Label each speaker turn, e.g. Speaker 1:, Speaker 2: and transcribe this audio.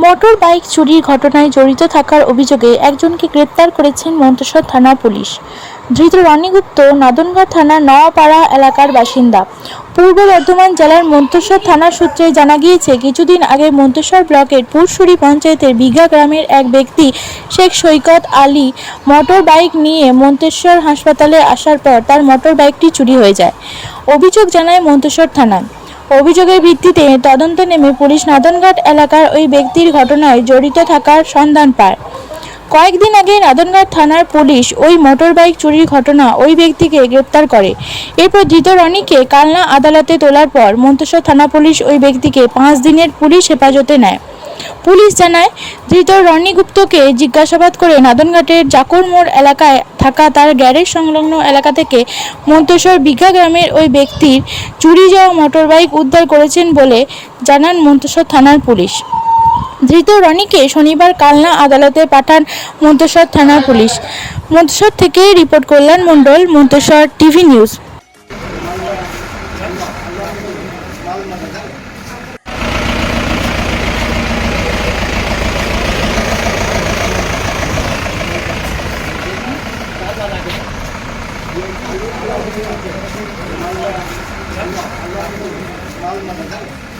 Speaker 1: Motor bike চুরির ঘটনায় জড়িত থাকার অভিযোগে একজনকে গ্রেপ্তার করেছেন মন্তেশ্বর থানা পুলিশ। ধৃত রনি গুপ্ত নাদনঘাট থানার নওয়াপাড়া এলাকার বাসিন্দা। পূর্ব বর্ধমান জেলার মন্তেশ্বর থানার সূত্রে জানা গিয়েছে, কিছুদিন আগে মন্তেশ্বর ব্লকের পুরসুরি পঞ্চায়েতের বিঘা গ্রামের এক ব্যক্তি শেখ সৈকত আলী মোটর বাইক নিয়ে মন্তেশ্বর হাসপাতালে আসার পর তার মোটর বাইকটি চুরি হয়ে যায়। অভিযোগ জানায় মন্তেশ্বর থানা। অভিযোগের ভিত্তিতে তদন্তে নেমে পুলিশ নাদনঘাট এলাকার ওই ব্যক্তির ঘটনায় জড়িত থাকার সন্ধান পায়। কয়েকদিন আগে নাদনঘাট থানার পুলিশ ওই মোটর বাইক চুরির ঘটনা ওই ব্যক্তিকে গ্রেপ্তার করে। এরপর ধৃত রনিকে কালনা আদালতে তোলার পর মন্তেশ্বর থানা পুলিশ ওই ব্যক্তিকে 5 দিনের পুলিশ হেফাজতে নেয়। পুলিশ জানায়, ধৃত রনি গুপ্তকে জিজ্ঞাসাবাদ করে নাদনঘাটের জাকুর মোড় এলাকায় থাকা তার গ্যারেজ সংলগ্ন এলাকা থেকে মন্তেশ্বর বিঘা গ্রামের ওই ব্যক্তির চুরি যাওয়া মোটরবাইক উদ্ধার করেছেন বলে জানান মন্তেশ্বর থানার পুলিশ। ধৃত রনিকে শনিবার কালনা আদালতে পাঠান মন্তেশ্বর থানার পুলিশ। মন্তেশ্বর থেকে রিপোর্ট কল্যাণ মণ্ডল, মন্তেশ্বর টিভি নিউজ।
Speaker 2: माल